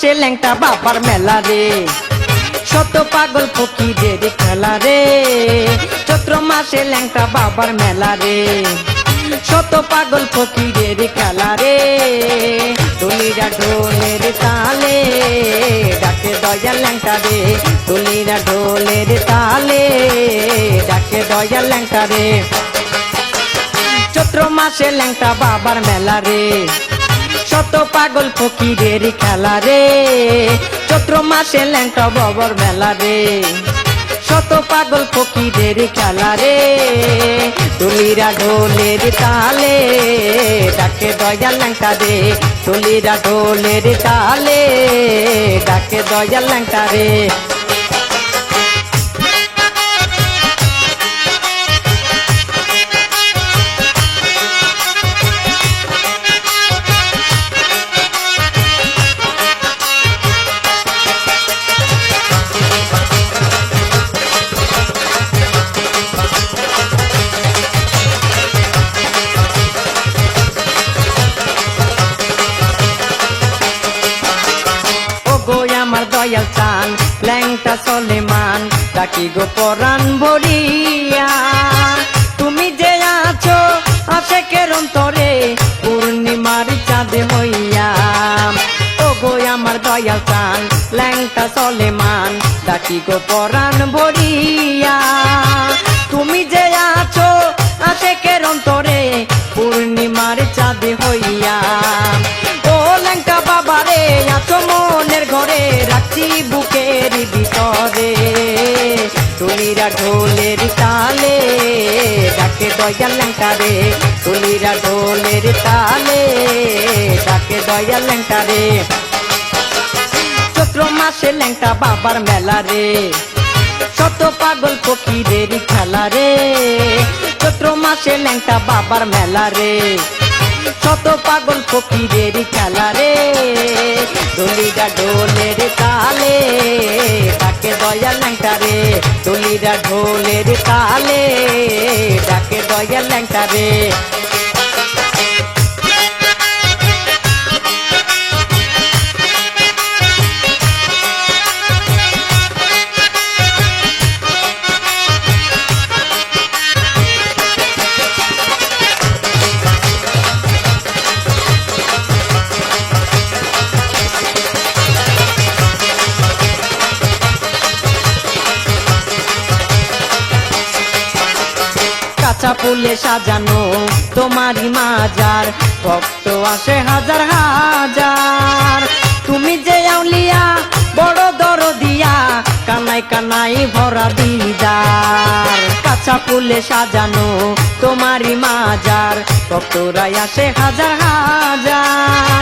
মাসে ল্যাংটা বাবার মেলা রে, শত পাগল ফকিরের খেলা রে। চৈত্র মাসে ল্যাংটা বাবার মেলা রে, শত পাগল ফকিরের খেলা রে। তুলিরা ঢোলের তালে ডাকে দয়াল ল্যাংটা রে, তুলিরা ঢোলের তালে ডাকে দয়াল ল্যাংটা রে। চৈত্র মাসে ল্যাংটা বাবার মেলা রে, শত পাগল ফকিরের খেলা রে। চৈত্র মাসে ল্যাংটা বাবার মেলা রে, শত পাগল ফকিরের খেলা রে। তুলিরা ঢোলের তালে ডাকে দয়াল ল্যাংটা রে, তুলিরা ঢোলের তালে ডাকে দয়াল ল্যাংটা রে। আমার দয়াল চান ল্যাংটা সলেমান ডাকি গো পরাণ ভরিয়া। তুমি যে আছো আশেকের অন্তরে পূর্ণিমার চাঁদ হইয়া। ও গো আমার দয়াল চান ল্যাংটা সলেমান ডাকি গো পরাণ ভরিয়া। তুমি যে আছো আশেকের অন্তরে পূর্ণিমার চাঁদ হইয়া। ও ল্যাংটা বাবারে আছো মনের ঘরে, রাখছি বুকের ভিতরে। তুলিরা ঢোলের তালে ডাকে দয়াল ল্যাংটা রে, তুলিরা ঢোলের তালে ডাকে দয়াল ল্যাংটা রে। চৈত্র মাসে ল্যাংটা বাবার মেলা রে, শত পাগল ফকিরের খেলা রে। চৈত্র মাসে ল্যাংটা বাবার মেলা রে, শত পাগল ফকিরের খেলা রে। তুলিরা ঢোলের তালে ডাকে দয়াল ল্যাংটা রে, তুলিরা ঢোলের তালে ডাকে দয়াল ল্যাংটা রে। কাঁচা ফুলে সাজানো তোমারই মাজার, ভক্ত আসে হাজার হাজার। তুমি যে আউলিয়া বড় দরদিয়া, কানাই কানাই ভরা দিদার। কাঁচা ফুলে সাজানো তোমারই মাজার, ভক্তরাই আসে হাজার হাজার।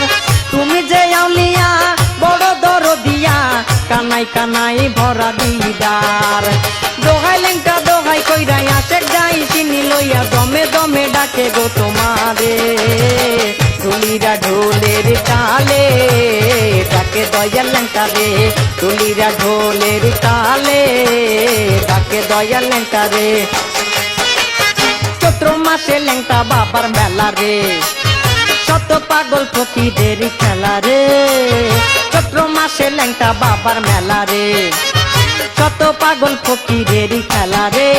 তুমি যে আউলিয়া বড় দরদিয়া, কানাই কানাই ভরা দিদার। দোহাই ল্যাংটা দোহাই কইরা আসে যাই চিনি লইয়া, দমে দমে ডাকে গো তোমারে। তুলিরা ঢোলের তালে ডাকে দয়াল ল্যাংটা রে, তুলিরা ঢোলের তালে ডাকে দয়াল ল্যাংটা রে। চৈত্র মাসে ল্যাংটা বাবার মেলা রে, শত পাগল ফকিরের খেলা রে। চৈত্র মাসে ল্যাংটা বাবার মেলা রে, শত পাগল ফকিরের খেলা রে।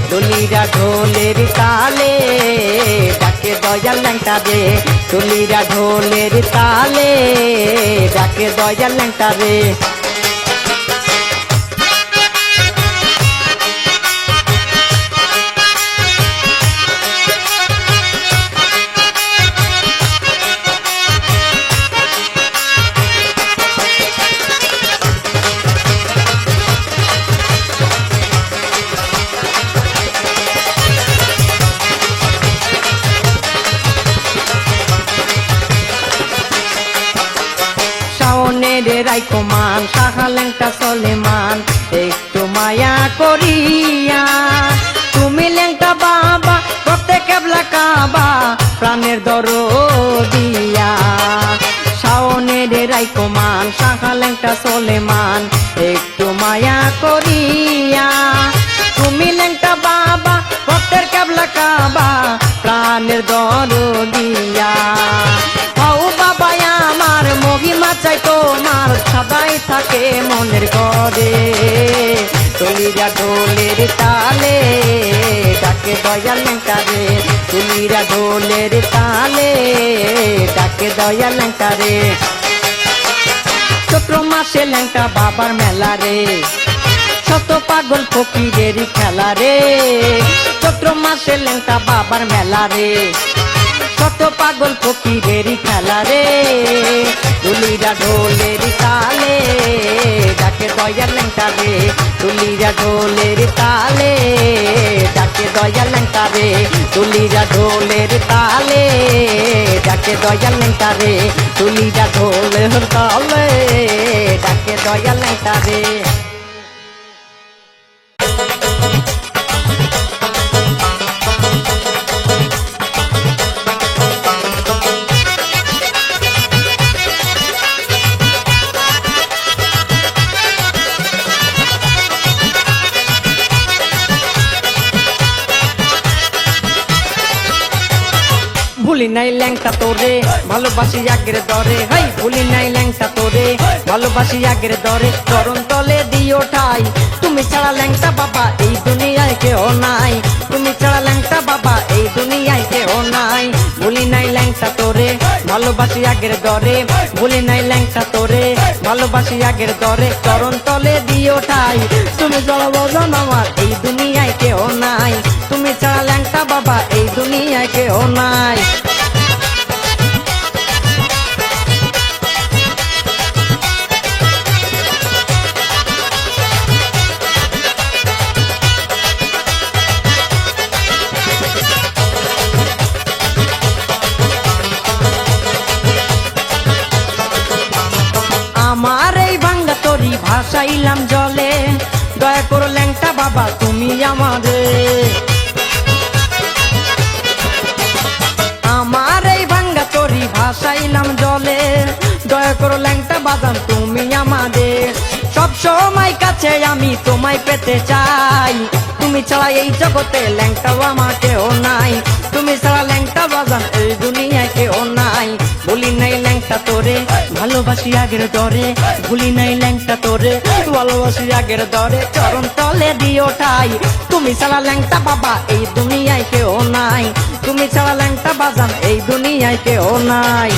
তুলিরা ঢোলের তালে ডাকে দয়াল ল্যাংটা রে, তুলিরা ঢোলের তালে ডাকে দয়াল ল্যাংটা রে। শাওনের রাইকো মান সাহা ল্যাংটা সলেমান, একটু মায়া করিয়া। তুমি ল্যাংটা বাবা করতে কেবলা কাবা, প্রাণের দরদিয়া। শাওনের রাইকো মান সাহা ল্যাংটা সলেমান, একটু মায়া করিয়া। তুমি ল্যাংটা বাবা ভক্তের কেবলা কাবা, প্রাণের দরদিয়া। ও বাবা আমার মহিমা চাইতো থাকে মনের ঘরে তুলিরা ঢোলের তালে ডাকে দয়াল ল্যাংটা রে তুলিরা ঢোলের তালে ডাকে দয়াল ল্যাংটা রে চৈত্র মাসে ল্যাংটা বাবার মেলা রে শত পাগল ফকিরের খেলা রে চৈত্র মাসে ল্যাংটা বাবার মেলা রে শত পাগল ফকিরের খেলা রে তুলিরা ঢোলের তালে ডাকে দয়াল ল্যাংটা রে তুলিরা ঢোলের তালে ডাকে দয়াল ল্যাংটা রে তুলিরা ঢোলের তালে ডাকে দয়াল ল্যাংটা রে তুলিরা ঢোলের তালে ডাকে দয়াল ল্যাংটা রে ভুলি নাই ল্যাংটা তোরে ভালোবাসি আগের দরে হাই ভুলি নাই ল্যাংটা তোরে ভালোবাসি আগের দরে চরণ তলে দিও ঠাই তুমি ছাড়া ল্যাংটা বাবা এই দুনিয়ায় কেউ নাই তুমি ছাড়া ল্যাংটা বাবা এই দুনিয়ায় কেউ নাই ভুলি নাই ল্যাংটা তোরে ভালোবাসি আগের দরে ভুলি নাই ল্যাংটা তোরে ভালোবাসি আগের দরে চরণ তলে দিও ঠাই তুমি ছাড়া বজন আমার এই দুনিয়ায় কেউ নাই তুমি ছাড়া ল্যাংটা বাবা এই দুনিয়ায় কেউ নাই আমার এই ভাঙ্গা তরি ভাসাইলাম জলে দয়া করো ল্যাংটা বাবা তুমি আমাদের আমার এই ভাঙ্গা তরি ভাসাইলাম জলে দয়া করো ল্যাংটা বাদাম তুমি আমাদের সব সময় কাছে আমি তোমায় পেতে চাই তুমি ছাড়া এই জগতে ল্যাংটা আমার কেউ নাই তুমি ছাড়া ল্যাংটা বাজান এই দুনিয়ায় কেউ নাই ভুলি নাই ল্যাংটা তোরে ভালোবাসি আগের দরে ভুলি নাই ল্যাংটা তোরে ভালোবাসি আগের দরে চরণ তলে দিও ঠাই তুমি ছাড়া ল্যাংটা বাবা এই দুনিয়ায় কেউ নাই তুমি ছাড়া ল্যাংটা বাজান এই দুনিয়ায় কেউ নাই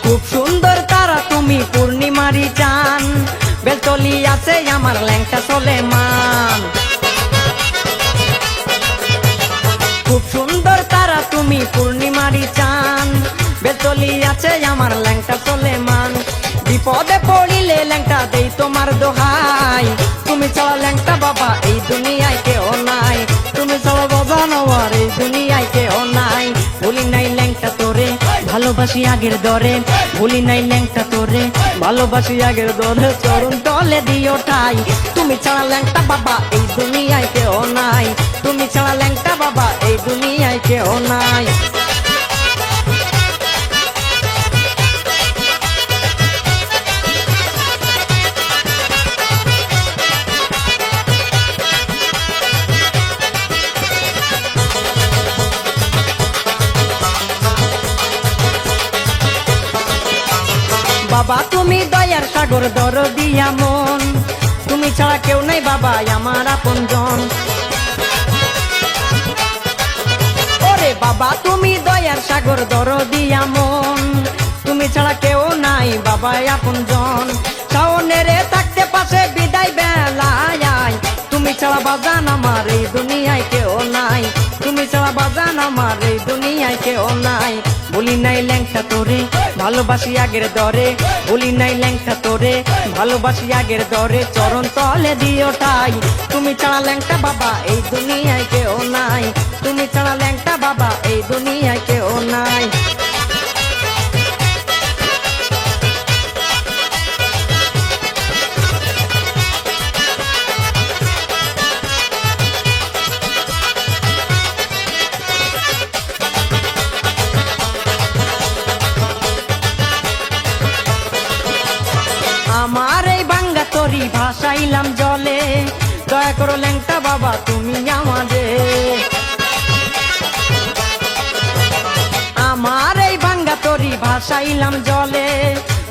খুব সুন্দর তারা তুমি পূর্ণিমারি চান বেলতলি আছে আমার ল্যাংটা সোলেমান খুব সুন্দর তারা তুমি পূর্ণিমারি চান বেলতলি আছে আমার ল্যাংটা সোলেমান বিপদে পড়িলে ল্যাংটা দেই তোমার দোহাই তুমি ছাড়া ল্যাংটা বাবা এই দুনিয়ায় কেউ নাই তুমি ছাড়া বাজান আমার এই দুনিয়ায় কেউ নাই ভুলি নাই ল্যাংটা তোরে ভালোবাসি আগের দরে ভুলি নাই ল্যাংটা তোরে ভালোবাসি আগের দরে চরণ তলে দিও ঠাই তুমি ছাড়া ল্যাংটা বাবা এই দুনিয়ায় কেউ নাই তুমি ছাড়া ল্যাংটা বাবা এই দুনিয়ায় কেউ নাই বাবা তুমি দয়ার সাগর দরদিয়া মন তুমি ছাড়া কেউ নাই বাবা আমার আপনজন ওরে বাবা তুমি দয়ার সাগর দরদিয়া মন তুমি ছাড়া কেউ নাই বাবা আপনজন শাওনেরে থাকতে পাশে বিদায় বেলায় তুমি ছাড়া বাজান আমার এই দুনিয়ায় কেউ নাই তুমি ছাড়া বাজান আমার এই দুনিয়ায় কেউ নাই ভুলি নাই ল্যাংটা তোরে ভালোবাসি আগের দরে ভুলি নাই ল্যাংটা তোরে ভালোবাসি আগের দরে চরণ তলে দিও ঠাই তুমি ছাড়া ল্যাংটা বাবা এই দুনিয়ায় কেউ নাই তুমি ছাড়া ল্যাংটা বাবা এই দুনিয়ায় কেউ নাই আমার এই ভাঙ্গা তরি ভাসাইলাম জলে, দয়া করো ল্যাংটা বাবা তুমি আমাদের। আমার এই ভাঙ্গা তরি ভাসাইলাম জলে,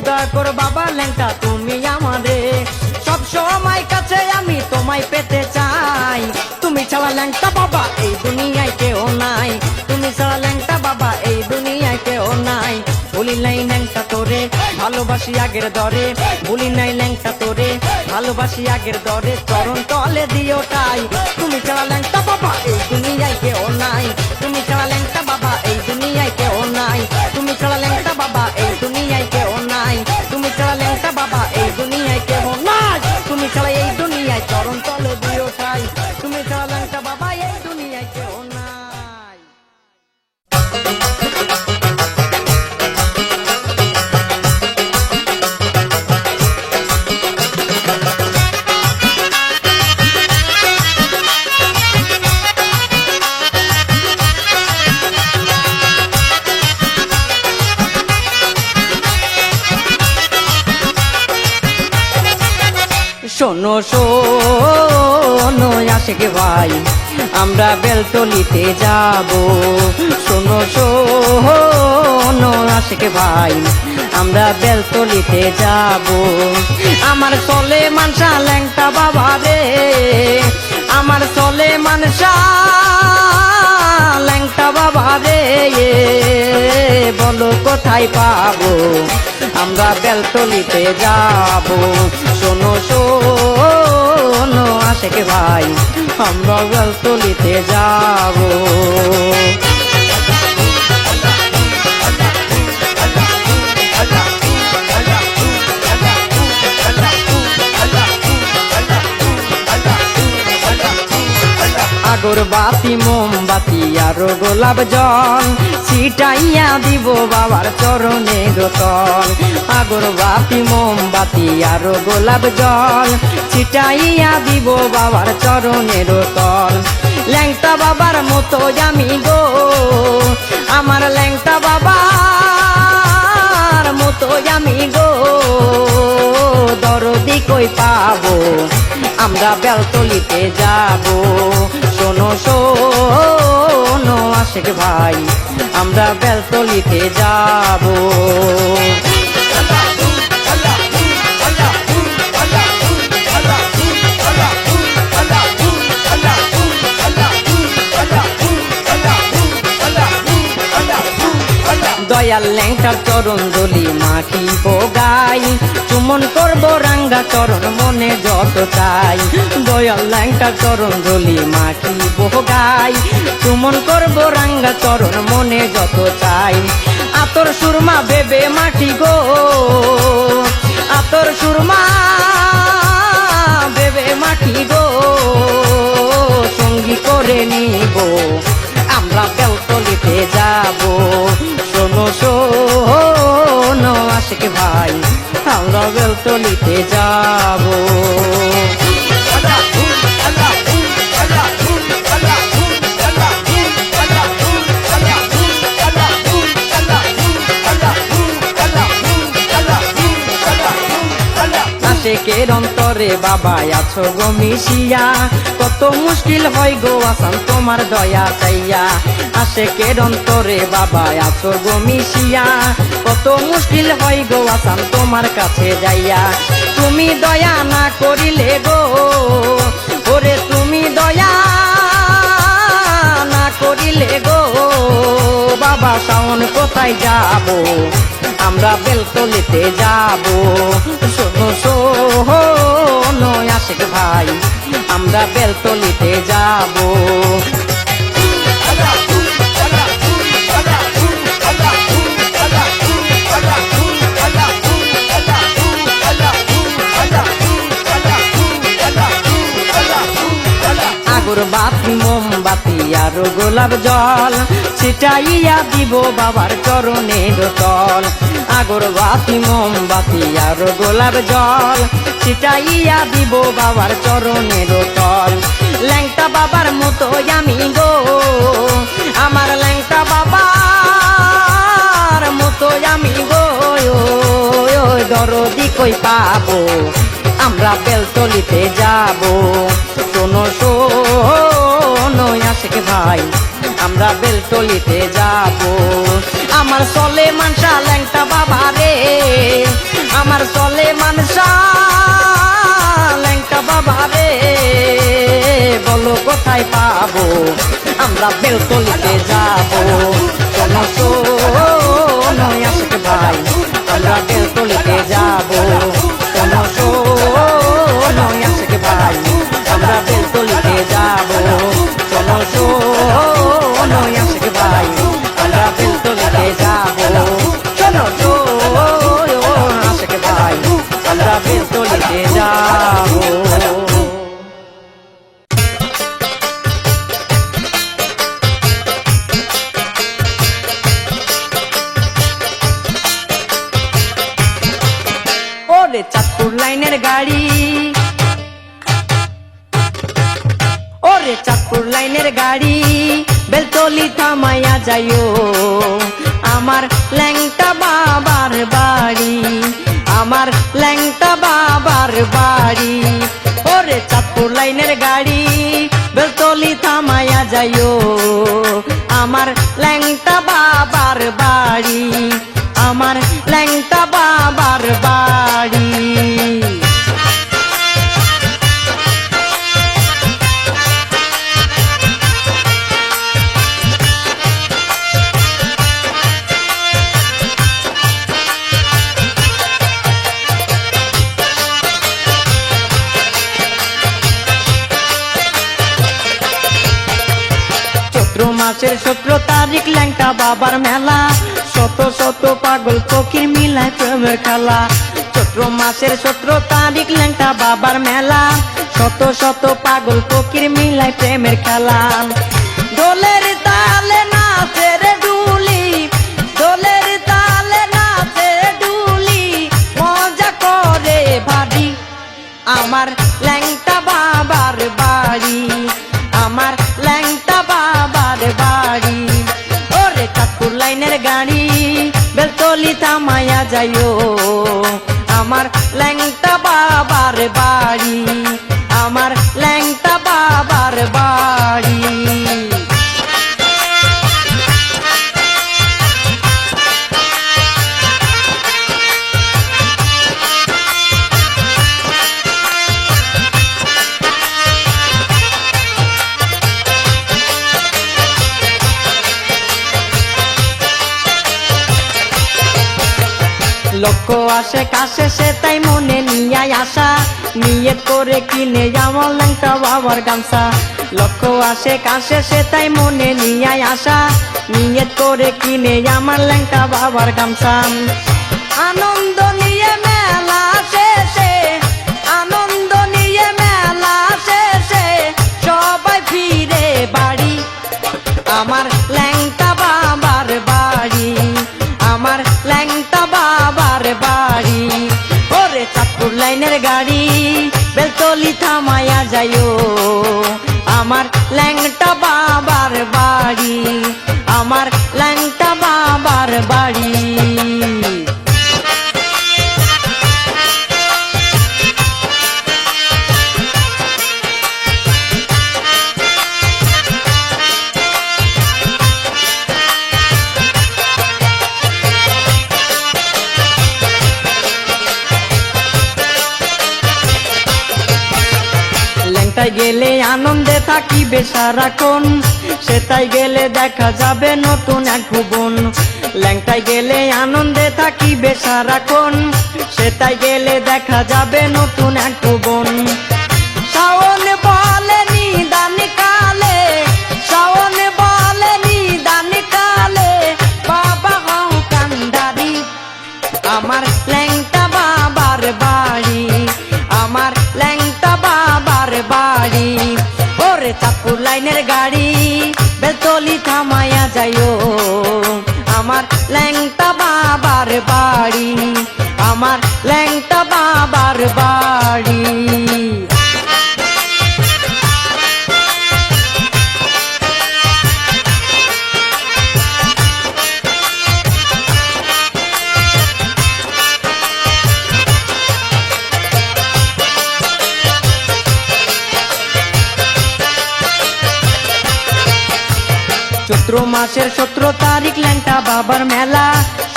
দয়া করো বাবা ল্যাংটা তুমি আমাদের। সব সময় কাছে আমি তোমায় পেতে চাই, তুমি ছাড়া ল্যাংটা বাবা এই দুনিয়ায় কেউ নাই, তুমি ছাড়া ল্যাংটা বাবা এই দুনিয়ায় কেউ নাই। বলি নাই ল্যাংটা তোরে ভালোবাসি আগের দরে, বলি নাই ল্যাংটা তোরে ভালোবাসি আগের দরে, চরণ তলে দিও তাই। তুমি ছাড়া ল্যাংটা বাবা এই দুনিয়ায় কেউ নাই, তুমি ছাড়া ল্যাংটা বাবা এই দুনিয়ায় কেউ নাই, তুমি ছাড়া ল্যাংটা বাবা এই দুনিয়ায় কেউ নাই, তুমি ছাড়া ল্যাংটা বাবা এই দুনিয়ায় কেউ নাই, তুমি ছাড়া এই দুনিয়ায় চরণ তলে দিও তাই, তুমি ছাড়া ল্যাংটা বাবা এই দুনিয়ায় কেউ নাই। শোনো শোনো আশিক ভাই আমরা বেলতলিতে যাব, শোনো শোনো আশিক ভাই আমরা বেলতলিতে যাব। আমার চলে মানসা ল্যাংটা বাবা রে, আমার চলে মানসা ল্যাংটা বাবা রে, বলো কোথায় পাবো আমরা বেলতলিতে যাব। শোনো শোনো আশিক ভাই আমরা বেলতলিতে যাব। আগরবাতি মোমবাতি আর গোলাপ জল ছিটাইয়া দিব বাবার চরণের তল, আগরবাতি মোমবাতি আর গোলাপ জল ছিটাইয়া দিব বাবার চরণের তল। ল্যাংটা বাবার মতো আমি গো, আমার ল্যাংটা বাবার মতো আমি গো, দরদি কই পাবো আমরা বেলতলিতে যাব। শোনো শোনো আশিক ভাই আমরা বেলতলিতে যাব। দয়াল ল্যাংটার চরণ ধুলি মাখিব গাই, চুমন করব রাঙ্গা চরণ মনে যত চাই। দয়াল ল্যাংটার চরণ ধুলি মাখিব গাই, চুমন করব রাঙ্গা চরণ মনে যত চাই। আতর সুরমা ভেবে মাটি গো, আতর সুরমা ভেবে মাটি গো, সঙ্গী করে নিব আমরা বেলতলিতে যাব। শোনো শোনো আশিক ভাই আমরা বেলতলিতে যাব। আশিকের অন্তরে বাবা আছো গো মিশিয়া, কত মুশকিল হয় গো আসান তোমার দয়া চাইয়া। আশিকের অন্তরে বাবা আছো গো মিশিয়া, কত মুশকিল হয় গো আসান তোমার কাছে যাইয়া। তুমি দয়া না করিলে গো ওরে, তুমি দয়া না করিলে গো বাবা শাওন কোথায় যাব আমরা বেলতলিতে যাব। শোনো শোনো আশিক ভাই আমরা বেলতলিতে যাব। আগরবাতি মোমবাতি আর গোলাপ জল ছিটাইয়া দিব বাবার চরণের তল। আগরবাতি মোমবাতি আর গোলাপ জল ছিটাইয়া দিব বাবার চরণের তল। ল্যাংটা বাবার মতো আমি গো, আমার ল্যাংটা বাবার মতো আমি গো, দরদি কই পাবো আমরা বেলতলিতে যাব শোনো শোনো আশিক ভাই আমরা বেলতলিতে যাব আমার চলে মানসা ল্যাংটা বাবা রে আমার চলে মানসা ল্যাংটা বাবা রে বলো কোথায় পাবো আমরা বেলতলিতে যাব শোনো শোনো আশিক ভাই আমরা বেলতলিতে যাব শোনো শোনো আশিক ভাই আমরা বেলতলিতে যাব শোনো শোনো আশিক ভাই আমরা বেলতলিতে যাব শোনো শোনো আশিক ভাই আমরা বেলতলিতে যাব ওরে চাঁদপুর লাইনের গাড়ি ওরে চাঁদপুর লাইনের গাড়ি বেলতলি থামাইয়া যাইও আমার ল্যাংটা বাবার বাড়ি আমার ল্যাংটা বাবার বাড়ি ওরে চাঁদপুর লাইনের গাড়ি বেলতলি থামাইয়া যাইও আমার ল্যাংটা বাবার বাড়ি আমার ল্যাংটা বাবার বাড়ি মাসের 17 তারিখ ল্যাংটা বাবার মেলা শত শত পাগল ফকির মিলায় প্রেমের খেলা চৈত্র মাসের 17 তারিখ ল্যাংটা বাবার মেলা শত শত পাগল ফকির মিলায় প্রেমের খেলা দোলের তালে নাচে রে ডুলি দোলের তালে নাচে ডুলি মজা করে ভাবি আমার ল্যাংটা বাবার বাড়ি আমার ল্যাংটা বাবার বাড়ি ওরে চাঁদপুর লাইনের গাড়ি বেলতলি থামাইয়া যাইও আমার ল্যাংটা বাবার বাড়ি আমার ল্যাংটা বাবার বাড়ি লক্ষ্য আসে কাছে সে তাই মনে নিয়ে আসা নিয়ত করে কিনে আমার ল্যাংটা বাবার গামছা লক্ষ্য আসে কাছে সে তাই মনে নিয়ে আসা নিয়ত করে কিনে আমার ল্যাংটা বাবার গামছা আনন্দ নিয়ে মেলা শেষে আনন্দ নিয়ে মেলা শেষে সবাই ফিরে বাড়ি আমার ল্যাংটা বাবার বাড়ি আমার ল্যাংটা বাবার বাড়ি ওরে চাঁদপুর লাইনের গাড়ি বেলতলি থামাইয়া যাইও আমার ল্যাংটা বাবার বাড়ি আমার ল্যাংটা বাবার বাড়ি সেটাই গেলে আনন্দে থাকিবে সারাক্ষণ সেটাই গেলে দেখা যাবে নতুন এক ভুবন ল্যাংটায় গেলে আনন্দে থাকিবে সারাক্ষণ সেটাই গেলে দেখা যাবে নতুন এক ভুবন শাওন বলে নিদান কালে শাওন বলে নিদান কালে বাবা হও কান্ডারি আমার ল্যাংটা বাবার বাড়ি আমার ল্যাংটা বাবার বাড়ি ওরে চাঁদপুর লাইনের গাড়ি বেলতলি থামাইয়া যাইও আমার ল্যাংটা বাবার বাড়ি আমার ল্যাংটা বাবার বাড়ি চৈত্র মাসের 17 তারিখ ল্যাংটা বাবার মেলা,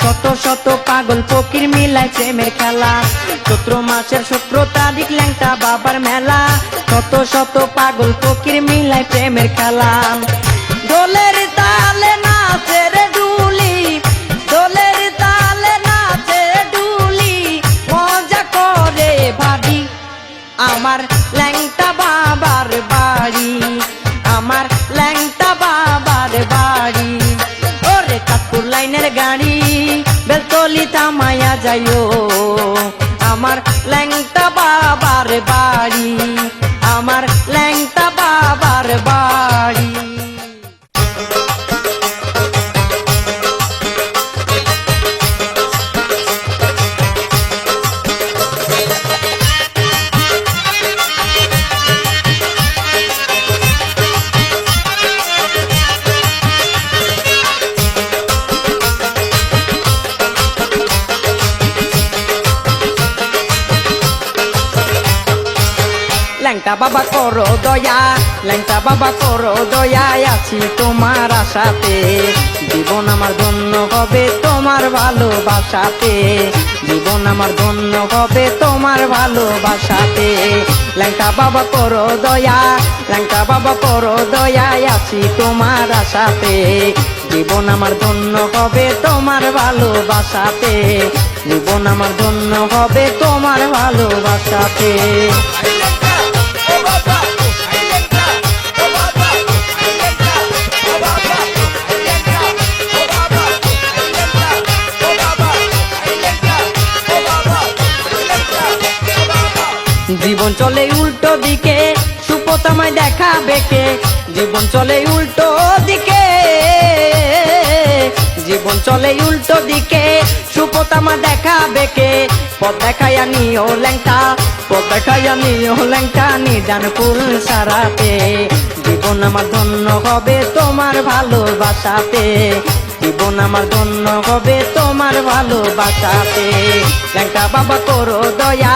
শত শত পাগল ফকির মিলায় প্রেমের খেলা। চৈত্র মাসের 17 তারিখ ল্যাংটা বাবার মেলা, শত শত পাগল ফকির মিলায় প্রেমের খেলা। দোলের তালে নাচে রে ডুলি, দোলের তালে নাচে ডুলি, মজা করে ভাবি আমার ল্যাংটা বাবার বাড়ি, আমার ল্যাংটা বাবার বাড়ি। ওরে কাকুর লাইনের গাড়ি বেলতলি থামায়া যাইও, আমার ল্যাংটা বাবার বাড়ি, আমার ল্যাংটা বাবার বাড়ি। ল্যাংটা বাবা করো দয়া, ল্যাংটা বাবা করো দয়া, আছি তোমার আশাতে, জীবন আমার ধন্য হবে তোমার ভালোবাসাতে, জীবন আমার ধন্য হবে তোমার ভালোবাসাতে। ল্যাংটা বাবা করো দয়া, ল্যাংটা বাবা করো দয়া, আছি তোমার আশাতে, জীবন আমার ধন্য হবে তোমার ভালোবাসাতে, জীবন আমার ধন্য হবে তোমার ভালোবাসাতে। জীবন চলে উল্টো দিকে সুপতামায় দেখাবে কে, জীবন চলে উল্টো দিকে, জীবন চলে উল্টো দিকে সুপতামা দেখাবে কে, পথ দেখাইয়া নিও ল্যাংটা, পথ দেখাইয়া নিও ল্যাংটা, নিদান ফুল সারাতে, জীবন আমার ধন্য হবে তোমার ভালোবাসাতে, জীবন আমার ধন্য হবে তোমার ভালোবাসাতে। ল্যাংটা বাবা করো দয়া,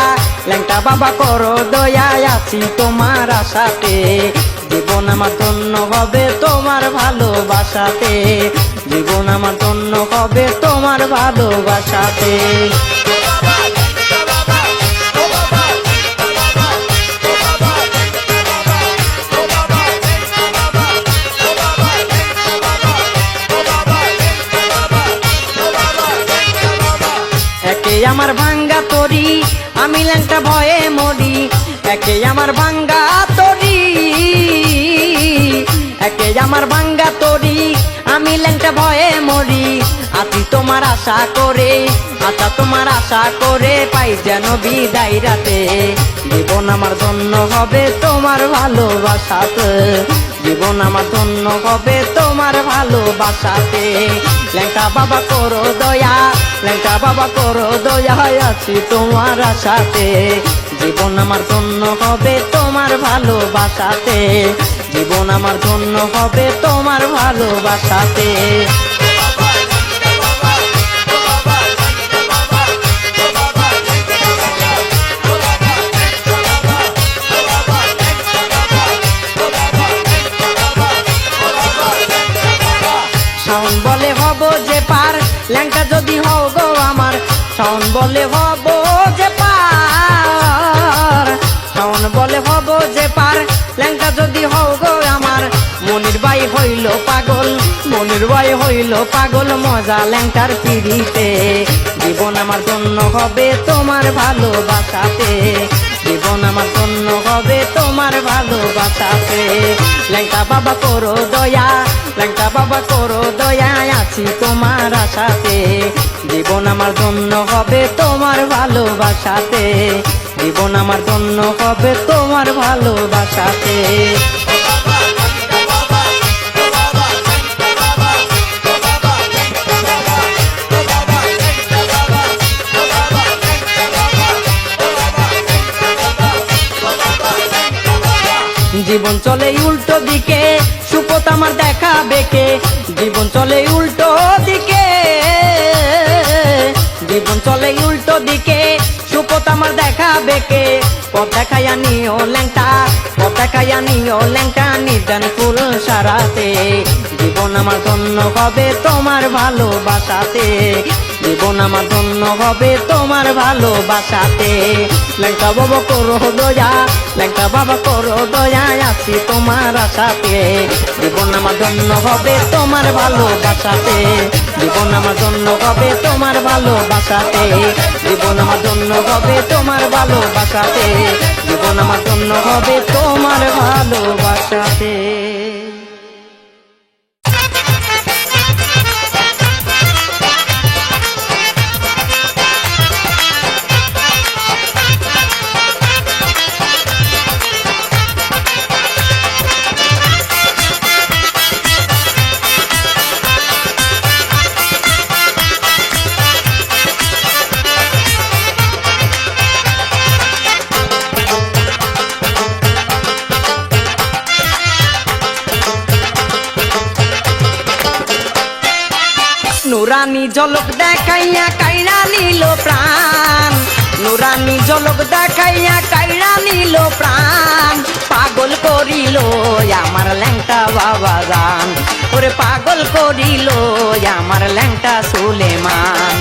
ল্যাংটা বাবা করো দয়া, আছি তোমার আশাতে, জীবন আমার ধন্য হবে তোমার ভালোবাসাতে, জীবন আমার ধন্য হবে তোমার ভালোবাসাতে। একে আমার ভাঙ্গা তরি আমি ল্যাংটা ভয়ে মরি, একে আমার ভাঙ্গা তরি, একে আমার ভাঙ্গা তরি আমি ল্যাংটা ভয়ে মরি, আছি তোমার আশা করে, আশা তোমার আশা করে, পাই যেন বিদায় রাতে, জীবন আমার ধন্য হবে তোমার ভালোবাসাতে, জীবন আমার ধন্য হবে তোমার ভালোবাসাতে। ল্যাংটা বাবা করো দয়া, ল্যাংটা বাবা করো দয়া, আছি তোমার আশাতে, জীবন আমার ধন্য হবে তোমার ভালোবাসাতে, জীবন আমার ধন্য হবে তোমার ভালোবাসাতে। শাওন বলে হব যে পার, ল্যাংটা যদি হও গো আমার, শাওন বলে হব যে পার, শাওন বলে হব যে পার, ল্যাংটা যদি হও গো আমার, মনির ভাই হইল পাগল, মনির ভাই হইল পাগল, মজা ল্যাংটার পিড়িতে, জীবন আমার ধন্য হবে তোমার ভালোবাসাতে, জীবন আমার ধন্য হবে তোমার ভালোবাসাতে। ল্যাংটা বাবা করো দয়া, ল্যাংটা বাবা করো দয়া, আছি তোমার আশাতে, জীবন আমার ধন্য হবে তোমার ভালোবাসাতে, জীবন আমার ধন্য হবে তোমার ভালোবাসাতে। জীবন চলে উল্টো দিকে সুপথ আমার দেখাবে কে, জীবন চলে উল্টো দিকে, জীবন চলে উল্টো দিকে সুপথ আমার দেখাবে কে, পথ দেখাইয়া নিও ল্যাংটা, পথ দেখাইয়া নিও ল্যাংটা, নিদান ফুল সারাতে, জীবন জীবন আমার ধন্য হবে তোমার ভালোবাসাতে, জীবন আমার ধন্য হবে তোমার ভালোবাসাতে। ল্যাংটা বাবা করো দয়া, ল্যাংটা বাবা করো দয়া, আছি তোমার আশাতে। জীবন আমার ধন্য হবে তোমার ভালোবাসাতে, জীবন আমার ধন্য হবে তোমার ভালোবাসাতে, জীবন আমার ধন্য হবে তোমার ভালোবাসাতে, জীবন আমার ধন্য হবে তোমার ভালোবাসাতে। নুরানি ঝলক দেখাইয়া কাইরা নিল প্রাণ, নুরানি ঝলক দেখাইয়া কাইরা নিল প্রাণ, পাগল করিল আমার ল্যাংটা বাবা জান, ওরে পাগল করিল আমার ল্যাংটা সুলেমান।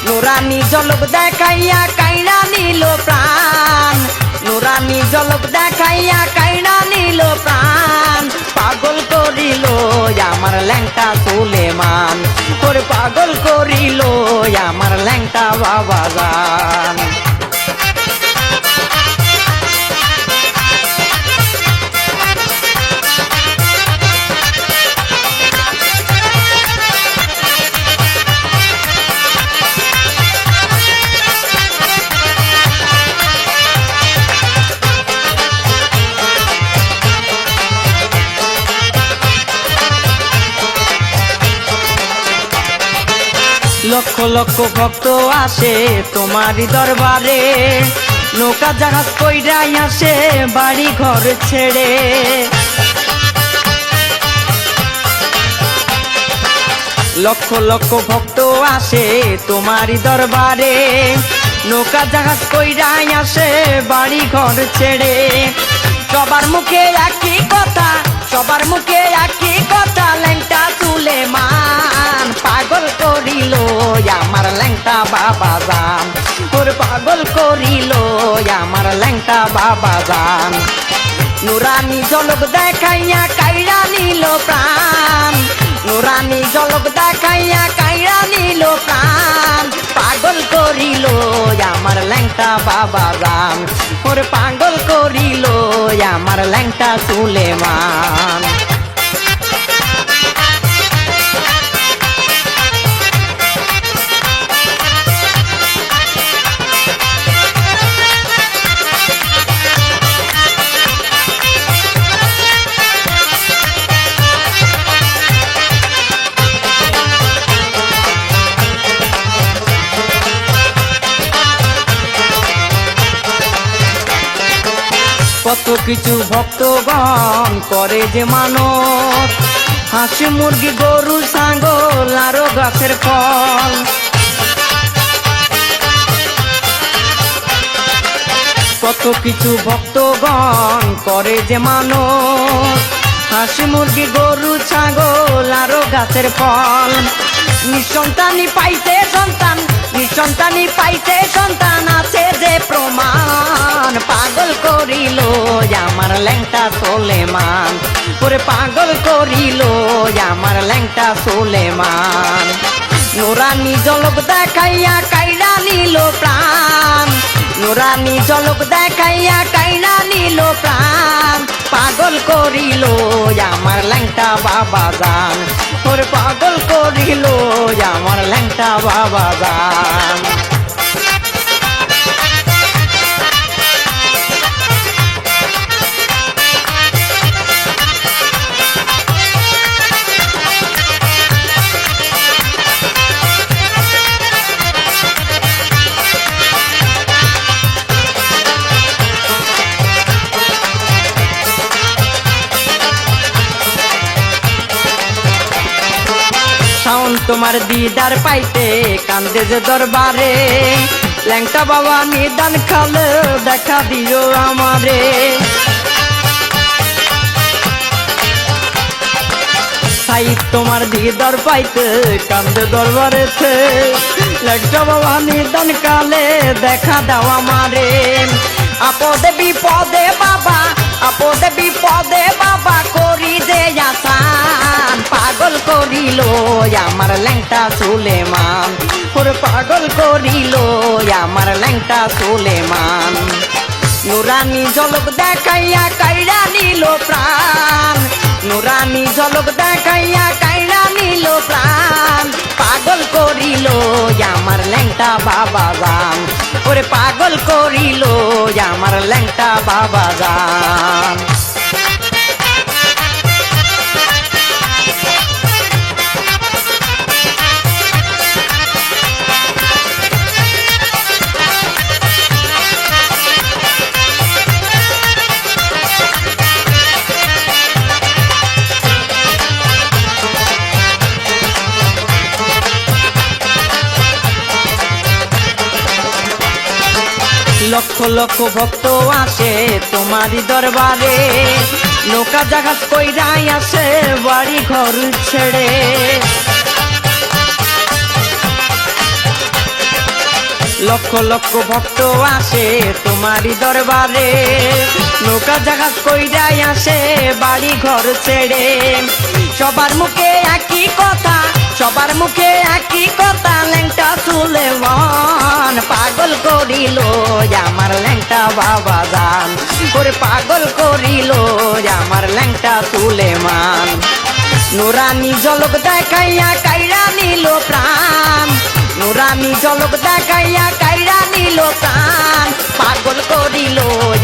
নুরানি ঝলক দেখাইয়া কাইরা নিল প্রাণ, নুরানি ঝলক দেখাইয়া কাইরা নিল প্রাণ, পাগল করিল আমার ল্যাংটা সুলেমান, ওরে পাগল করিল আমার ল্যাংটা বাবা জান। লক্ষ লক্ষ ভক্ত আসে তোমারই দরবারে, নৌকা জাহাজ কইরাই আসে বাড়ি ঘর ছেড়ে। লক্ষ লক্ষ ভক্ত আসে তোমারই দরবারে, নৌকা জাহাজ কইরাই আসে বাড়ি ঘর ছেড়ে। সবার মুখে একই কথা, সবার মুখে একই কথা, ল্যাংটা সুলেমান পাগল করিল আমার ল্যাংটা বাবা জান, ওর পাগল করিল আমার ল্যাংটা বাবা জান। নুরানি ঝলক দেখাইয়া কাইরা নিল প্রাণ, নুরানি ঝলক দেখাইয়া কাইরা নিল প্রাণ, পাগল করিল আমার ল্যাংটা বাবা জান, ওর পাগল করিল আমার ল্যাংটা সুলেমান। কত কিছু ভক্তগণ করে যে মানত, হাঁস মুরগি গরু ছাগল আরো গাছের ফল। কত কিছু ভক্তগণ করে যে মানত, হাঁস মুরগি গরু ছাগল আরো গাছের ফল। নিঃসন্তানি পাইতে সন্তান, নিঃসন্তানি পাইতে সন্তান আছে যে প্রমাণ, পাগল করিল আমার ল্যাংটা সুলেমান, ওরে পাগল করিল আমার ল্যাংটা সুলেমান। নুরানি ঝলক দেখাইয়া কাইরা নিল প্রাণ, নুরানি ঝলক দেখাইয়া কাইরা নিল প্রাণ, পাগল করিল আমার ল্যাংটা বাবা জান, ওরে পাগল করিল আমার ল্যাংটা বাবা জান। শাওন তোমার দিদার পাইতে কান্দে যে দরবারে, ল্যাংটা বাবা নিদান খালে দেখা দিও আমারে। চাই তোমার দিদার পাইতে কান্দে দরবারেতে ল্যাংটা বাবা নিদান কালে দেখা দাও আমারে আপদে বিপদে বাবা আপদে বিপদে বাবা করি দে আসান পাগল করিল আমার ল্যাংটা সুলেমান ওরে পাগল করিল আমার ল্যাংটা সুলেমান নুরানি ঝলক দেখাইয়া কাইরা নিল প্রাণ নুরানি ঝলক দেখাইয়া কাইরা নিল প্রাণ পাগল করিল আমার ল্যাংটা বাবা জান ওরে পাগল করিল আমার ল্যাংটা বাবা জান লক্ষ লক্ষ ভক্ত আসে তোমারই দরবারে নৌকা জাহাজ কইরাই আসে বাড়ি ঘর ছেড়ে লক্ষ লক্ষ ভক্ত আসে তোমারই দরবারে নৌকা জাহাজ কইরাই আসে বাড়ি ঘর ছেড়ে সবার মুখে একই কথা সবার মুখে একই কথা ল্যাংটা সুলেমান পাগল করিল আমার ল্যাংটা বাবা জান ওরে পাগল করিল আমার ল্যাংটা সুলেমান নুরানি ঝলক দেখাইয়া কাইরা নিল প্রাণ নুরানি ঝলক দেখাইয়া কাইরা নিল প্রাণ পাগল করিল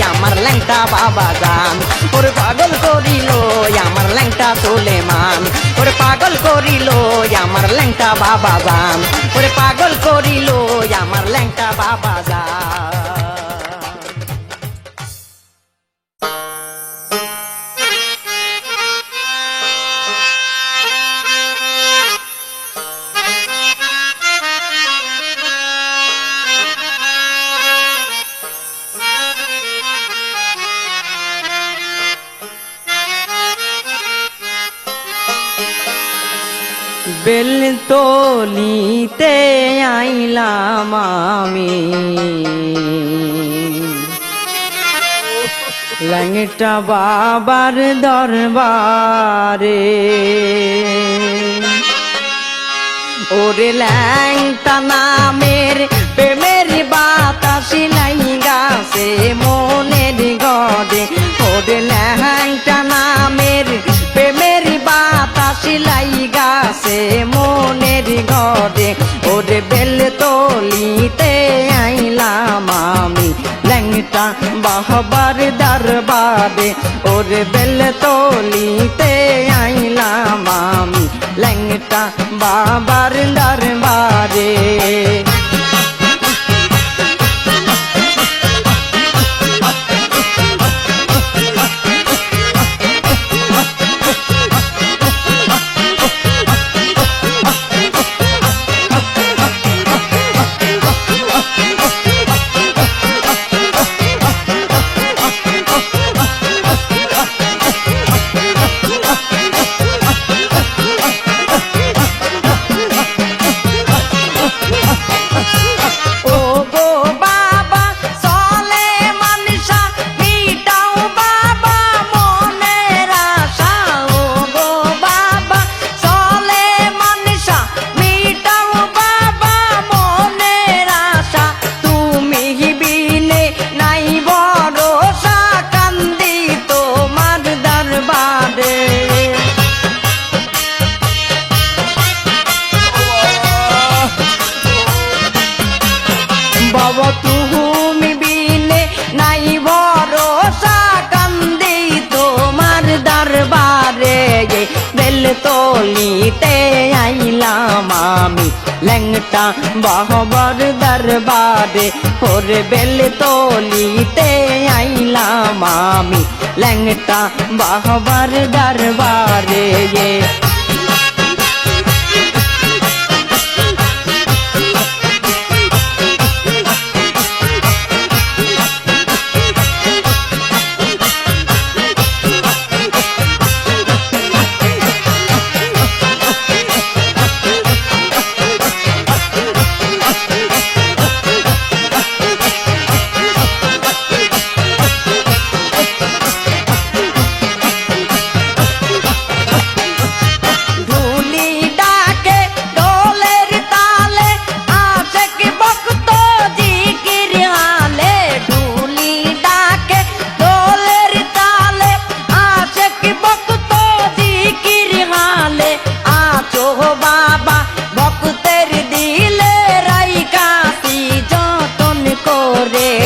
আমার ল্যাংটা বাবা জান ওরে পাগল করিল আমার ল্যাংটা সুলেমান ওরে পাগল করিল আমার ল্যাংটা বাবা জান ওরে পাগল করিল আমার ল্যাংটা বাবা জান বেলতলিতে আইলাম আমি ল্যাংটা বাবার দরবারে ওরে ল্যাংটা নামের প্রেমের বাতাস লাইগাছে মনের গড়ে ওরে ল্যাংটা নামের প্রেমের বাতাস লাইগাছে মনের ঘরে ওরে বেলতলিতে আইলাম আমি ল্যাংটা বাবার দরবারে ওরে বেলতলিতে আইলাম আমি ল্যাংটা বাবার দরবারে তলিতে আইলাম আমি ল্যাংটা বাবার দরবারে ওরে বেলতলিতে আইলাম আমি ল্যাংটা বাবার দরবারে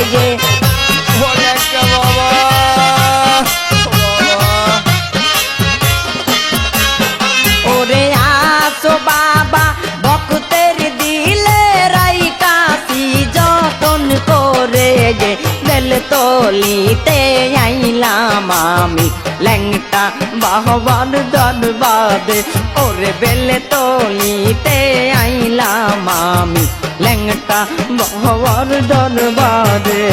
ল্যাংটা বাবা ওরে আসো বাবা ভক্তের দিলে রাইকাছি যতন করে বেল তলিতে আইলাম আমি ল্যাংটা বাবার দরবারে ওরে বেল তলিতে আইলাম আমি ল্যাংটা বাবার দরবারে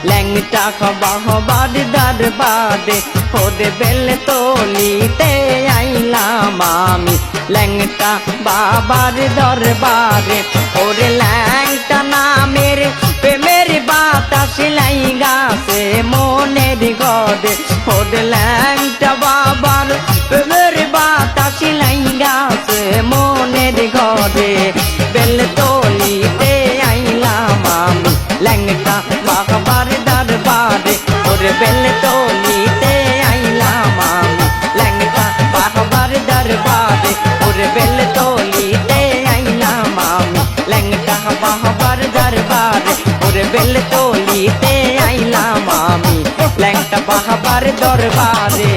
ল্যাংটা বাবার দরবারে ওরে বেল তলিতে আইলাম আমি ল্যাংটা বাবার দরবারে ওরে ল্যাংটা নামের প্রেমের বাতাস লাইগাছে মনের ঘরে ওরে ল্যাংটা বাবার প্রেমের বাতাস লাইগাছে মনের ঘরে বেল তলিতে আইলাম আমি ল্যাংটা বাবার দরবারে ওরে বেল তলিতে আইলাম আমি ল্যাংটা বাবার দরবারে ওরে বেল তলিতে আইলাম আমি ল্যাংটা বাবার দরবারে ওরে বেল তলিতে আইলাম আমি ল্যাংটা বাবার দরবারে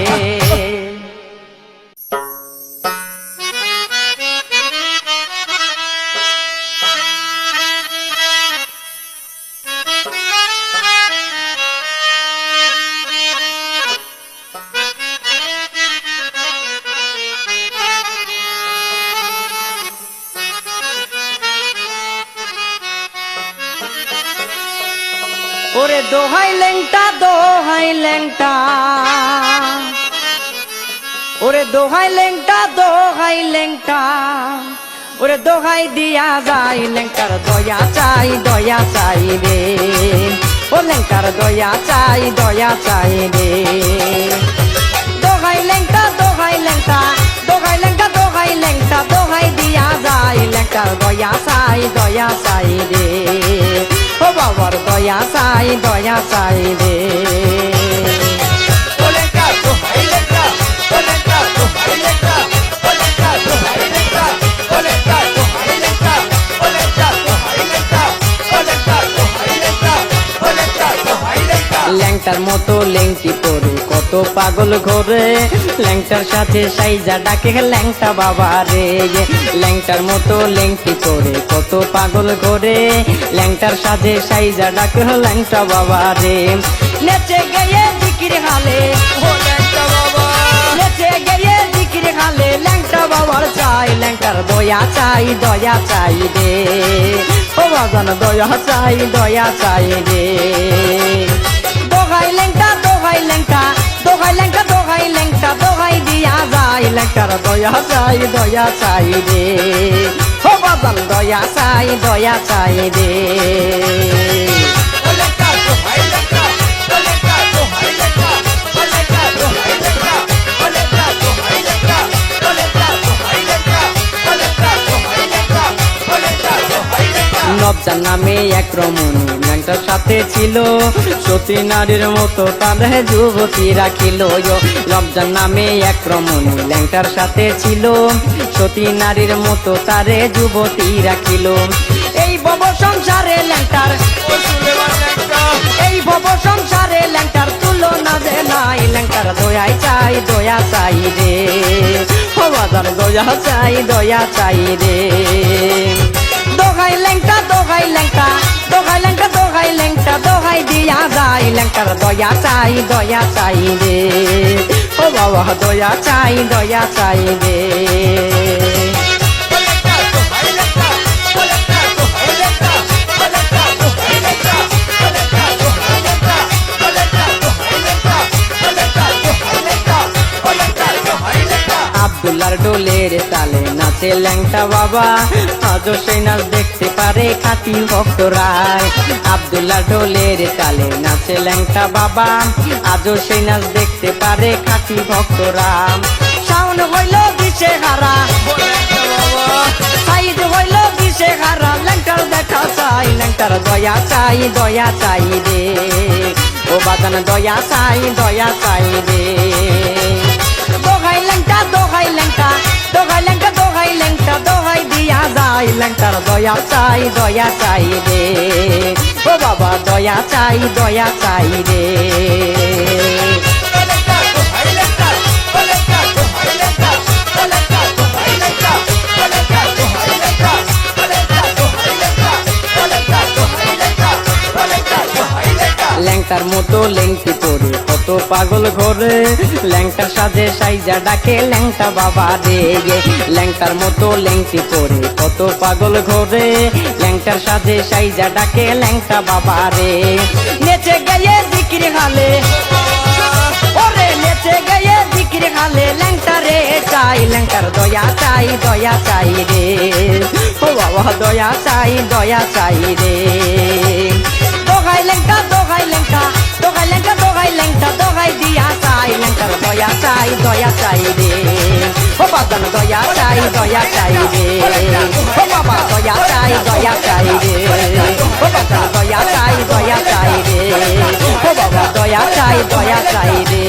ওরে দোহাই ল্যাংটা দোহাই ল্যাংটা ওরে দোহাই ল্যাংটা দোহাই ল্যাংটা ওরে দোহাই দিয়া যাই ল্যাংটার দয়া চাই রে ও ল্যাংটার দয়া চাই রে দোহাই ল্যাংটা দোহাই ল্যাংটা দোহাই ল্যাংটা দোহাই ল্যাংটা দোহাই দিয়া যাই ল্যাংটার দয়া চাই রে ও বাবার দয়া চাই রে ল্যাংটার মতো ল্যাংটি পরে কত পাগল ঘরে ল্যাংটার সাথে সাইজা ডাকে ল্যাংটা বাবা রে ল্যাংটার মতো ল্যাংটি পরে কত পাগল ঘরে ল্যাংটার সাথে সাইজা ডাকে ল্যাংটা বাবা রে নেচে গিয়ে জিকির হালে নেচে গিয়ে জিকির হালে ল্যাংটা বাবার চাই ল্যাংটার দয়া চাই রে ও বাজান দয়া চাই রে দোহাই ল্যাংটা দোহাই ল্যাংটা দোহাই ল্যাংটা দোহাই ল্যাংটা দোহাই দিয়া যাই ল্যাংটার দয়া চাই রে ও বাজান দয়া চাই রে নবজান নামে এক রমণী ল্যাংটার সাথে ছিল সতী নারীর মতো তাদের যুবতী রাখিল নবজান নামে এক রমণী ল্যাংটার সাথে ছিল সতী নারীর মতো তারে যুবতী রাখিল এই ভব সংসারে ল্যাংটার এই ভব সংসারে ল্যাংটার তুলনা যে নাই ল্যাংটার দয়া চাই রে ও বাজান দয়া চাই রে দোহাই ল্যাংটা দোহাই দিয়া যায় ল্যাংটার দয়া চাই রে ও বাবা দয়া চাই রে আব্দুল্লাহর ডোলের তালে নাচে ল্যাংটা বাবা আজও সেই নাচ দেখতে পারে খাঁটি ভক্তরাই আব্দুল্লাহর ডোলের তালে নাচে ল্যাংটা বাবা আজও সেই নাচ দেখতে পারে খাঁটি ভক্তরা শাওন হইল দিশে হারা সাইদ হইল দিশে হারা ল্যাংটার দেখা চাই ল্যাংটার দয়া চাই রে ও বাজান দয়া চাই রে দোহাই ল্যাংটা দোহাই দিয়া যায় ল্যাংটার দয়া চাই রে ও বাবা দয়া চাই রে ল্যাংটার মতো লেংটি পরে কত পাগল ঘরে ল্যাংটার সাজে সাইজা ডাকে ল্যাংটা বাবা রে ল্যাংটার মতো লেংটি পরে কত পাগল ঘরে ল্যাংটার সাজে সাইজা ডাকে ল্যাংটা বাবা রে নেচে গিয়ে বিক্রি হালে ওরে নেচে গিয়ে বিক্রি হালে ল্যাংটা রে চাই ল্যাংটার দয়া চাই রে ও বাবা দয়া চাই রে দোহাই ল্যাংটা দোহাই দিয়া চাই ল্যাংটার দয়া চাই রে ও বাজান দয়া চাই রে ও বাবা দয়া চাই রে ও বাজান দয়া চাই রে ও বাবা দয়া চাই রে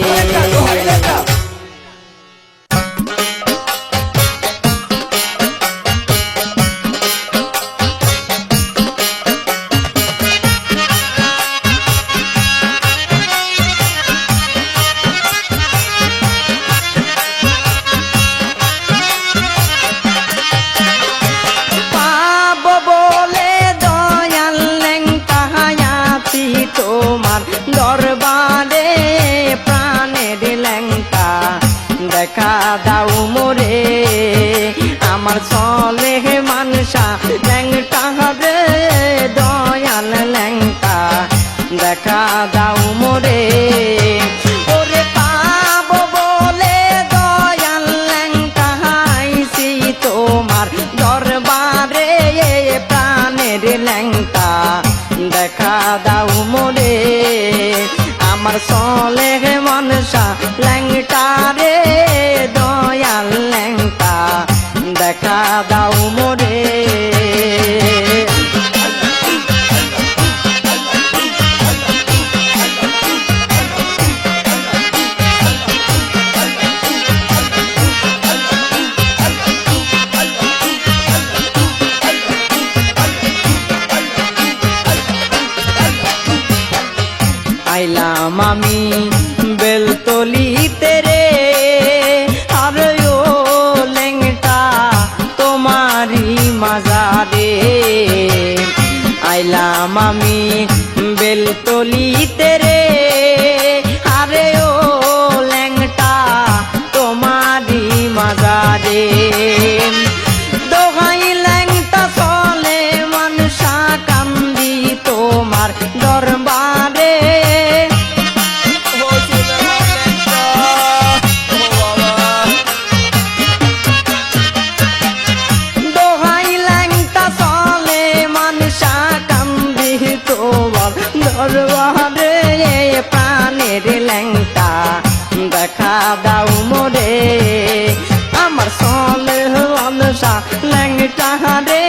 দরবারে প্রাণের ল্যাংটা দেখা দাও মোরে আমার চলে মানসা ল্যাংটা রে দয়াল ল্যাংটা দেখা দাও মোরে ওরে পাবো বলে দয়াল ল্যাংটা আইছি তোমার দরবারে প্রাণের ল্যাংটা দেখা দাও মোরে আমার চলে মনসা ল্যাংটা রে দয়াল ল্যাংটা দেখা দাও মোরে আইলাম আমি বেলতলিতে রে আর ও ল্যাংটা তোমারি মাজারে আইলাম আমি বেলতলিতে রে আরে ও ল্যাংটা তোমারি মাজারে দোহাই ল্যাংটা চলে মনসা কান্দি তোমার দরবারে দরবারে প্রাণের ল্যাংটা দেখা দাও মোরে আমার চলে মনসা ল্যাংটা রে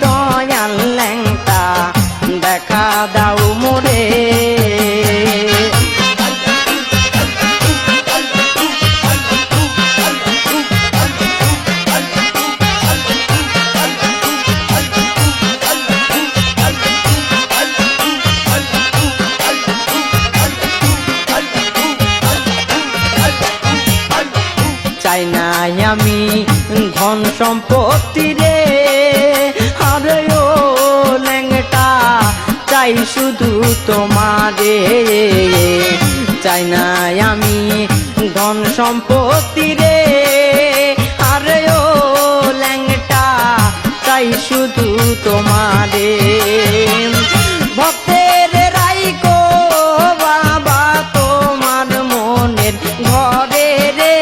দয়াল ল্যাংটা দেখা দাও মোরে আমি ধন সম্পত্তি রে, আরে ও ল্যাংটা চাই শুধু তোমারে, চাই না আমি ধন সম্পত্তি রে, আরে ও ল্যাংটা চাই শুধু তোমারে। ভক্তের রাইকো বাবা তোমার মনের ঘরে রে,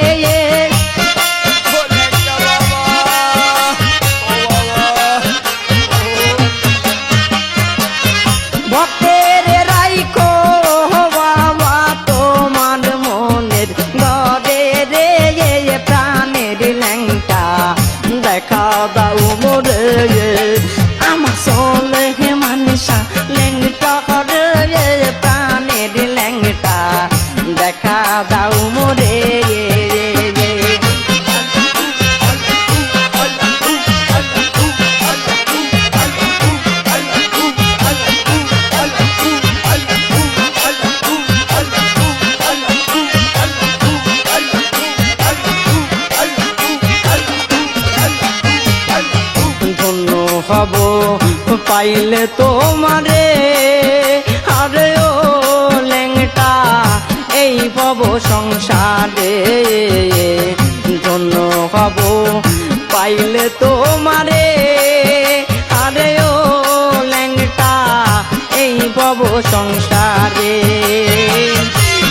ভক্তের রাইকো বাবা তোমার মনের ঘরে রে, প্রাণের ল্যাংটা দেখা দাও মোরে, আমার সোলে মানসা ল্যাংটা রে, প্রাণের ল্যাংটা দেখা দাও মোরে। ধন্য হব পাইলে তোমারে, আরে ও ল্যাংটা এই ভব সংসারে, ধন্য হব পাইলে তোমারে, আরে ও ল্যাংটা এই ভব সংসারে।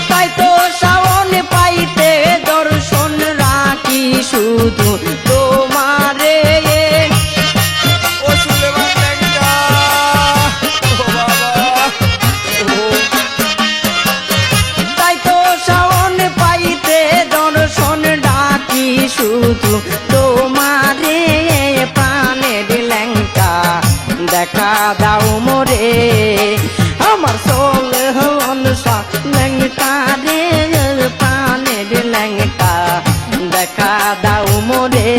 তাই তো শ্রাবণ পাইতে দর্শন রাখি শুধু তোমারে, শুধু তোমারে, প্রাণের ল্যাংটা দেখা দাও মোরে, আমার সোল মনসা ল্যাংটা রে, প্রাণের ল্যাংটা দেখা দাও মোরে।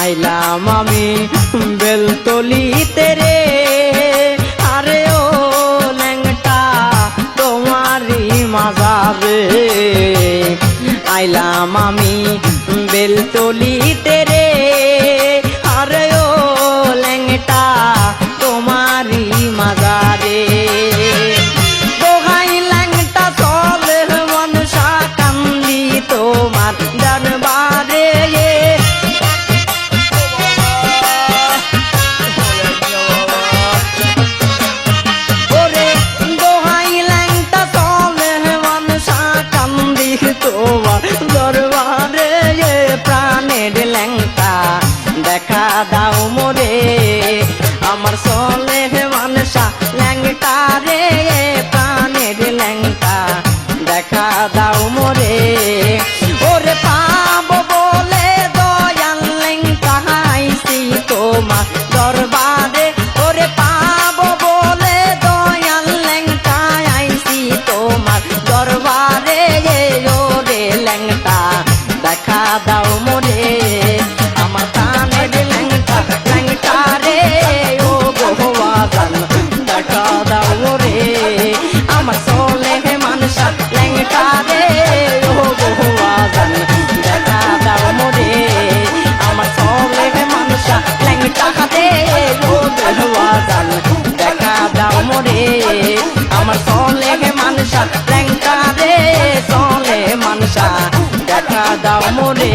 আইলাম আমি বেলতলিতে রে, আরে ও ল্যাংটা তোমারই মাজারে, আইলাম আমি বেলতলিতে রে, আরে ও ল্যাংটা তোমারই মাজারে। দোহাই ল্যাংটা চলে মনসা কান্দি তোমার দরবারে, তোমার দরবারে, প্রাণের ল্যাংটা দেখা দাও মোরে, আমার সোলে মানসা ল্যাংটা রে, প্রাণের ল্যাংটা দেখা দাও মোরে। ওরে পাবো বলে দয়াল ল্যাংটা আইছি তোমার দরবারে, ওরে পাবো বলে দয়াল ল্যাংটা আইছি তোমার দরবারে, ওরে ল্যাংটা দেখা দাও মোরে, আমার প্রাণের ল্যাংটা ল্যাংটা রে, ও ভগবান দেখা দাও মোরে, আমার সোলে মানসা ল্যাংটা রে, ও ভগবান দেখা দাও মোরে, আমার সোলে মানসা ল্যাংটা রে, ও ভগবান দেখা দাও মোরে, আমার সোলে মানসা ল্যাংটা রে, সোলে মানসা দেখা দাও মোরে।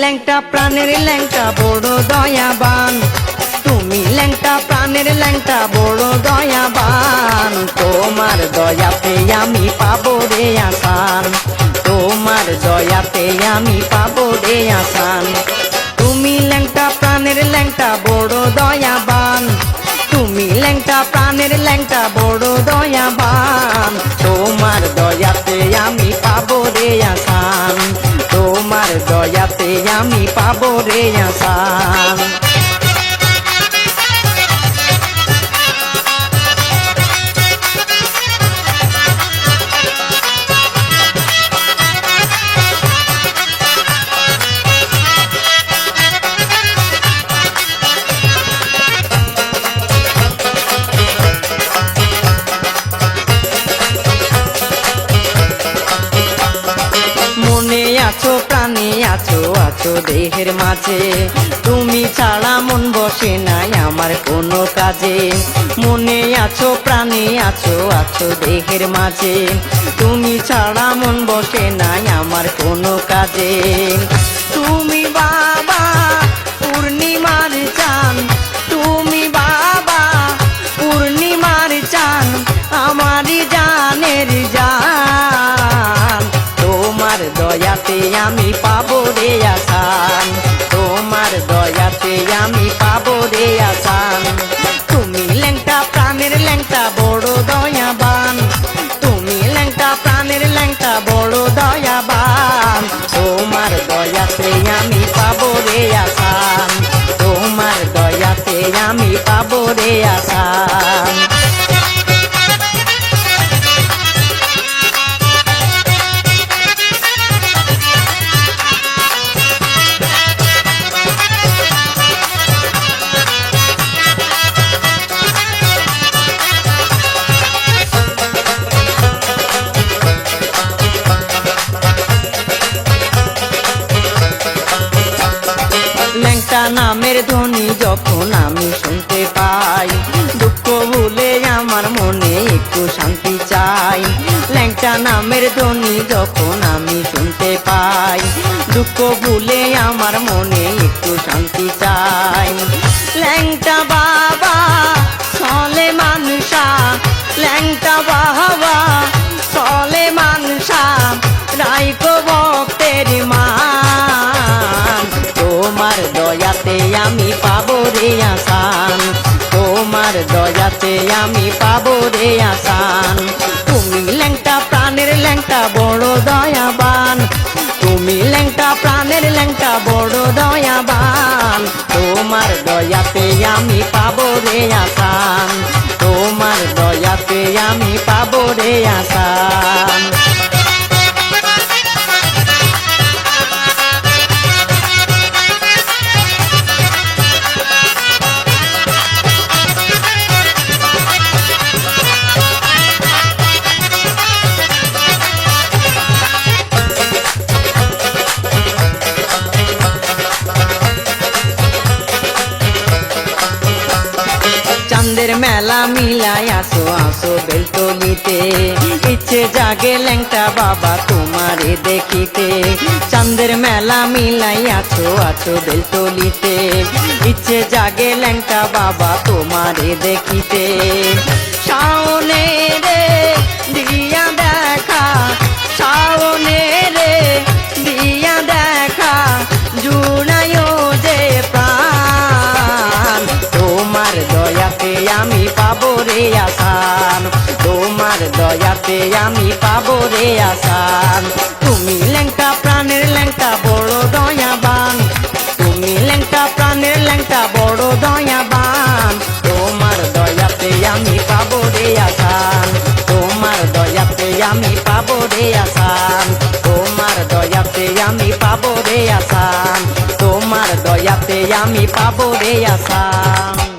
ল্যাংটা প্রাণের ল্যাংটা বড় দয়াবান, তুমি ল্যাংটা প্রাণের ল্যাংটা বড় দয়াবান, তোমার দয়াতে আমি পাবো রে আসান, তোমার দয়াতে আমি পাবো রে আসান। তুমি ল্যাংটা প্রাণের ল্যাংটা বড় দয়াবান, তুমি ল্যাংটা প্রাণের ল্যাংটা বড় দয়াবান। তোমার দয়াতে আমি পাবো রে আসান, তোমার দয়াতে আমি পাবো রে আসান। মনে আছো প্রাণে আছো আছো দেহের মাঝে, তুমি ছাড়া মন বসে নাই আমার কোনো কাজে। মনে আছো প্রাণে আছো আছো দেহের মাঝে, তুমি ছাড়া মন বসে নাই আমার কোনো কাজে। তুমি বাবা পূর্ণিমার চাঁদ, তুমি বাবা পূর্ণিমার চাঁদ, আমারই জানের জান। তোমার দয়াতে আমি পাবো রে আসান, তোমার দয়াতে আমি পাবো রে আসান। তুমি ল্যাংটা প্রাণের ল্যাংটা বড় দয়াবান, তুমি ল্যাংটা প্রাণের ল্যাংটা বড় দয়াবান। তোমার দয়াতে আমি পাবো রে আসান, তোমার দয়াতে আমি পাবো রে আসান। ল্যাংটা নামের ধ্বনি যখন আমি শুনতে পাই, দুঃখ ভুলে আমার মনে একটু শান্তি চাই। ল্যাংটা নামের ধ্বনি যখন আমি শুনতে পাই, দুঃখ ভুলে আমার মনে একটু শান্তি চাই। ল্যাংটা বাবা চলে মানুষা, ল্যাংটা বাবা চলে মানুষা, রাইকো ভক্তের মান। তোমার দয়াতে আমি পাবো রে আসান, তোমার দয়াতে আমি পাবো রে আসান। তুমি ল্যাংটা প্রাণের ল্যাংটা বড় দয়াবান, তুমি ল্যাংটা প্রাণের ল্যাংটা বড় দয়াবান। তোমার দয়াতে আমি পাবো রে আসান, তোমার দয়াতে আমি পাবো রে আসান। চাঁদের মেলা মিলাই আসো আসো বেলতলিতে, ইচ্ছে জাগে ল্যাংটা বাবা তোমারে দেখিতে। চাঁদের মেলা মিলাই আছো আছো বেলতলিতে, ইচ্ছে জাগে ল্যাংটা বাবা তোমারে দেখিতে। শাওনে রে দিয়া দেখা, শাওনে রে দিয়া দেখা, জুড়াইও যে প্রাণ। তোমার দয়াতে আমি পাবো রে আসান, তোমার দয়াতে আমি পাবো রে আসান। তুমি ল্যাংটা প্রাণের ল্যাংটা বড় দয়াবান, তুমি ল্যাংটা প্রাণের ল্যাংটা বড় দয়াবান। তোমার দয়াতে আমি পাবো রে আসান, তোমার দয়াতে আমি পাবো রে আসান, তোমার দয়াতে আমি পাবো রে আসান, তোমার দয়াতে আমি পাবো রে আসান।